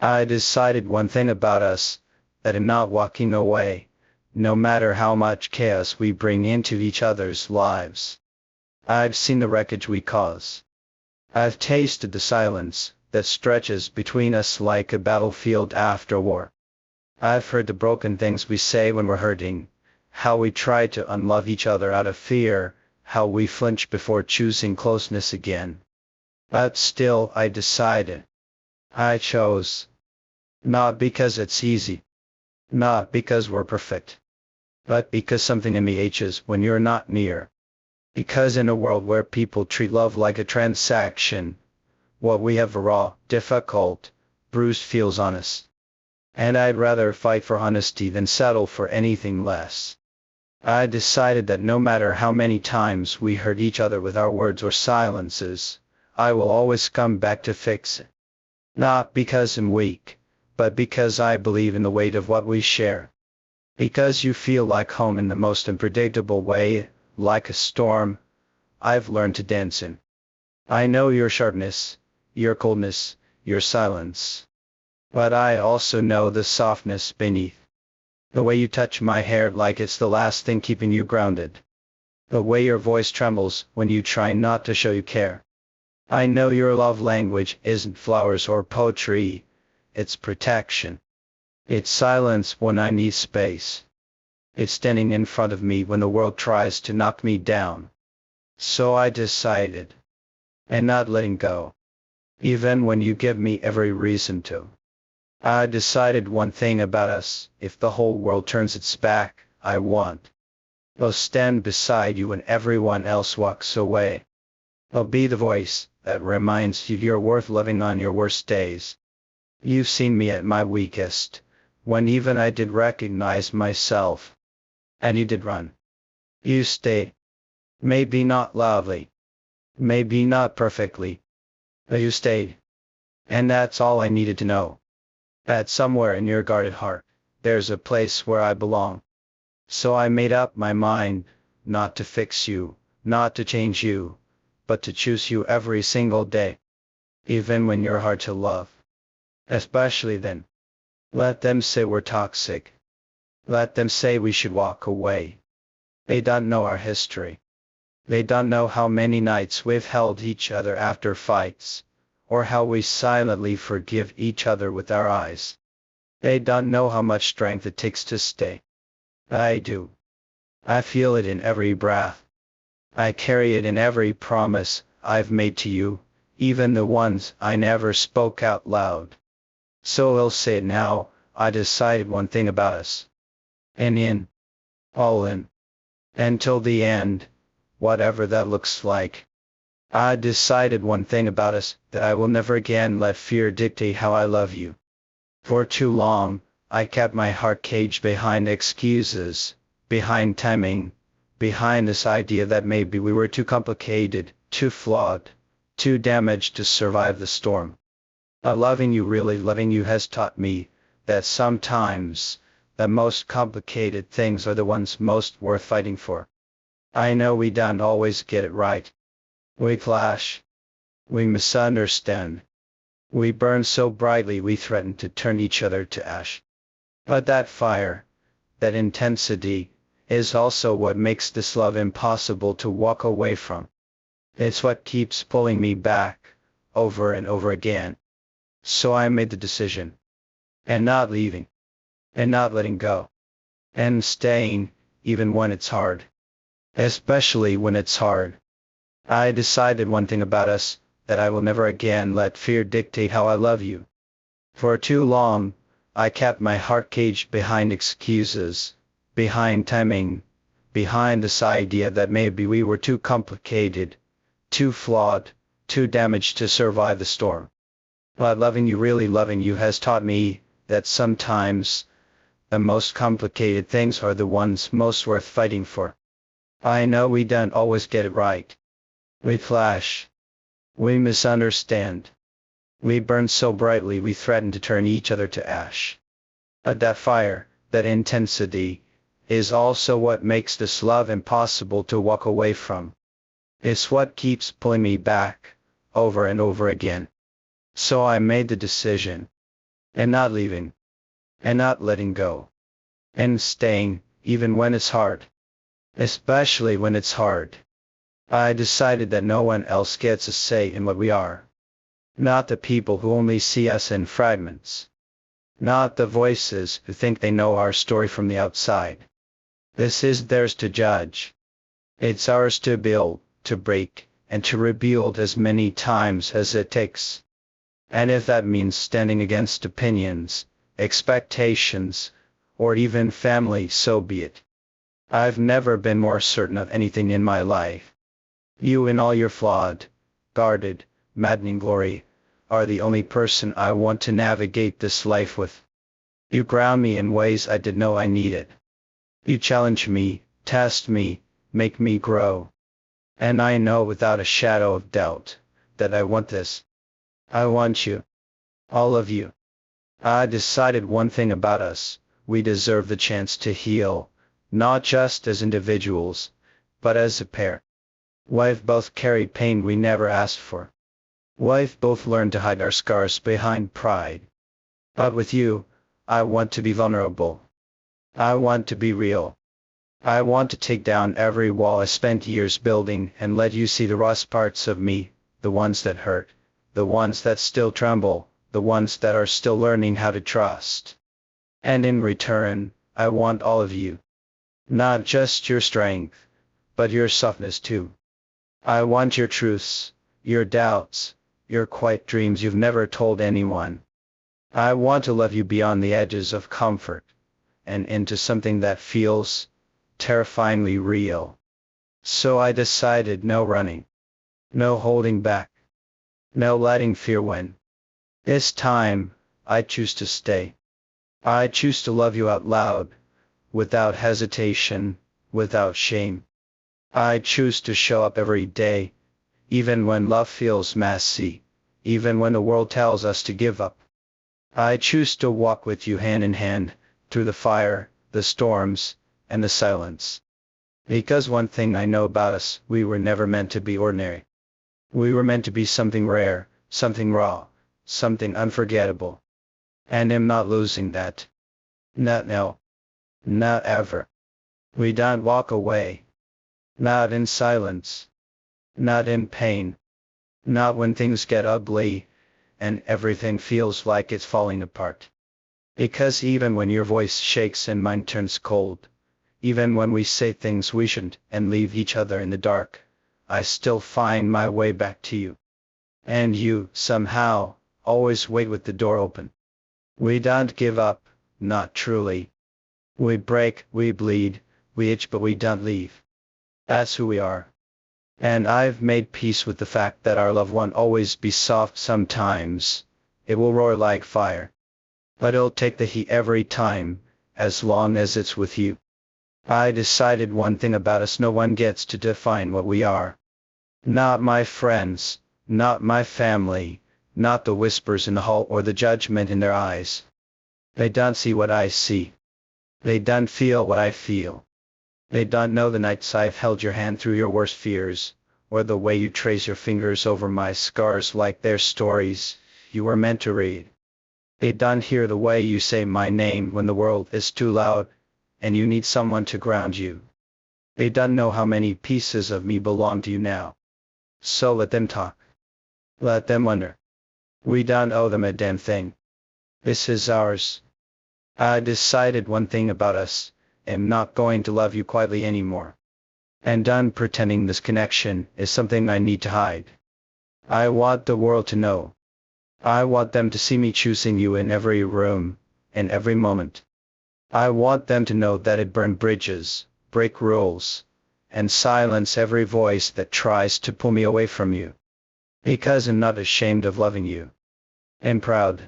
I decided one thing about us, that in not walking away, no matter how much chaos we bring into each other's lives. I've seen the wreckage we cause. I've tasted the silence that stretches between us like a battlefield after war. I've heard the broken things we say when we're hurting, how we try to unlove each other out of fear, how we flinch before choosing closeness again. But still I decided. I chose. Not because it's easy. Not because we're perfect. But because something in me aches when you're not near. Because in a world where people treat love like a transaction, what we have raw, difficult, bruised feels honest. And I'd rather fight for honesty than settle for anything less. I decided that no matter how many times we hurt each other with our words or silences, I will always come back to fix it. Not because I'm weak, but because I believe in the weight of what we share. Because you feel like home in the most unpredictable way, like a storm I've learned to dance in. I know your sharpness, your coldness, your silence. But I also know the softness beneath. The way you touch my hair like it's the last thing keeping you grounded. The way your voice trembles when you try not to show you care. I know your love language isn't flowers or poetry, it's protection. It's silence when I need space. It's standing in front of me when the world tries to knock me down. So I decided. And not letting go. Even when you give me every reason to. I decided one thing about us, if the whole world turns its back, I won't. I'll stand beside you when everyone else walks away. I'll be the voice that reminds you you're worth loving on your worst days. You've seen me at my weakest, when even I did recognize myself. And you did run. You stayed. Maybe not loudly. Maybe not perfectly. But you stayed. And that's all I needed to know. That somewhere in your guarded heart, there's a place where I belong. So I made up my mind, not to fix you, not to change you, but to choose you every single day. Even when you're hard to love. Especially then. Let them say we're toxic. Let them say we should walk away. They don't know our history. They don't know how many nights we've held each other after fights, or how we silently forgive each other with our eyes. They don't know how much strength it takes to stay. I do. I feel it in every breath. I carry it in every promise I've made to you, even the ones I never spoke out loud. So I'll say it now, I decided one thing about us. And all in. Until the end, whatever that looks like. I decided one thing about us, that I will never again let fear dictate how I love you. For too long, I kept my heart caged behind excuses, behind timing, behind this idea that maybe we were too complicated, too flawed, too damaged to survive the storm. But loving you, really loving you, has taught me that sometimes the most complicated things are the ones most worth fighting for. I know we don't always get it right. We clash. We misunderstand. We burn so brightly we threaten to turn each other to ash. But that fire, that intensity, is also what makes this love impossible to walk away from. It's what keeps pulling me back, over and over again. So I made the decision. And not leaving. And not letting go. And staying, even when it's hard. Especially when it's hard. I decided one thing about us, that I will never again let fear dictate how I love you. For too long, I kept my heart caged behind excuses, behind timing, behind this idea that maybe we were too complicated, too flawed, too damaged to survive the storm. But loving you, really loving you, has taught me that sometimes the most complicated things are the ones most worth fighting for. I know we don't always get it right. We clash. We misunderstand. We burn so brightly we threaten to turn each other to ash. But that fire, that intensity, is also what makes this love impossible to walk away from. It's what keeps pulling me back, over and over again. So I made the decision. and not leaving, and not letting go, and staying, even when it's hard. Especially when it's hard. I decided that no one else gets a say in what we are. Not the people who only see us in fragments. Not the voices who think they know our story from the outside. This is theirs to judge. It's ours to build, to break, and to rebuild as many times as it takes. And if that means standing against opinions, expectations, or even family, so be it. I've never been more certain of anything in my life. You, in all your flawed, guarded, maddening glory, are the only person I want to navigate this life with. You ground me in ways I didn't know I needed. You challenge me, test me, make me grow. And I know without a shadow of doubt that I want this. I want you. All of you. I decided one thing about us: we deserve the chance to heal, not just as individuals, but as a pair. We've both carried pain we never asked for. We've both learned to hide our scars behind pride. But with you, I want to be vulnerable. I want to be real. I want to take down every wall I spent years building and let you see the rawest parts of me, the ones that hurt, the ones that still tremble, the ones that are still learning how to trust. And in return, I want all of you. Not just your strength, but your softness too. I want your truths, your doubts, your quiet dreams you've never told anyone. I want to love you beyond the edges of comfort, and into something that feels terrifyingly real. So I decided no running, no holding back, no letting fear win. This time, I choose to stay. I choose to love you out loud, without hesitation, without shame. I choose to show up every day, even when love feels messy, even when the world tells us to give up. I choose to walk with you hand in hand, through the fire, the storms, and the silence. Because one thing I know about us: we were never meant to be ordinary. We were meant to be something rare, something raw, something unforgettable. And I'm not losing that. Not now. Not ever. We don't walk away. Not in silence. Not in pain. Not when things get ugly, and everything feels like it's falling apart. Because even when your voice shakes and mine turns cold, even when we say things we shouldn't and leave each other in the dark, I still find my way back to you. And you, somehow, always wait with the door open. We don't give up, not truly. We break, we bleed, we itch, but we don't leave. That's who we are. And I've made peace with the fact that our love won't always be soft. Sometimes it will roar like fire. But it'll take the heat every time, as long as it's with you. I decided one thing about us: no one gets to define what we are. Not my friends, not my family, not the whispers in the hall or the judgment in their eyes. They don't see what I see. They don't feel what I feel. They don't know the nights I've held your hand through your worst fears, or the way you trace your fingers over my scars like they're stories you were meant to read. They don't hear the way you say my name when the world is too loud, and you need someone to ground you. They don't know how many pieces of me belong to you now. So let them talk. Let them wonder. We don't owe them a damn thing. This is ours. I decided one thing about us: I'm not going to love you quietly anymore. And done pretending this connection is something I need to hide. I want the world to know. I want them to see me choosing you in every room, in every moment. I want them to know that it burn bridges, break rules, and silence every voice that tries to pull me away from you. Because I'm not ashamed of loving you. I'm proud.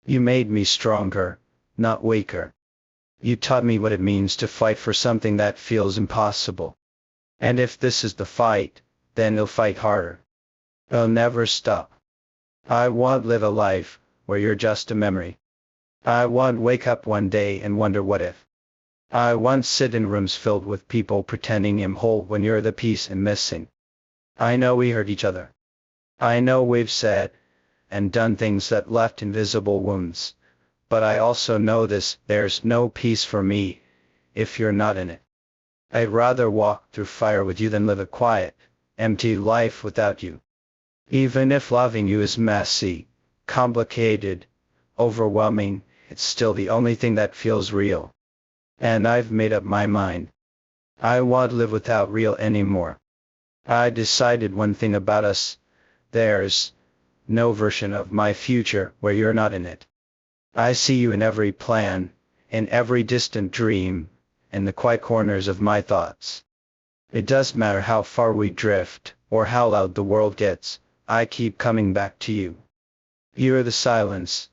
You made me stronger, not weaker. You taught me what it means to fight for something that feels impossible. And if this is the fight, then I'll fight harder. I'll never stop. I won't live a life where you're just a memory. I won't wake up one day and wonder what if. I won't sit in rooms filled with people pretending I'm whole when you're the piece I'm missing. I know we hurt each other. I know we've said and done things that left invisible wounds, But I also know this, there's no peace for me if you're not in it. I'd rather walk through fire with you than live a quiet, empty life without you. Even if loving you is messy, complicated, overwhelming, it's still the only thing that feels real. And I've made up my mind. I won't live without real anymore. I decided one thing about us. There's no version of my future where you're not in it. I see you in every plan, in every distant dream, in the quiet corners of my thoughts. It doesn't matter how far we drift, or how loud the world gets, I keep coming back to you. You're the silence,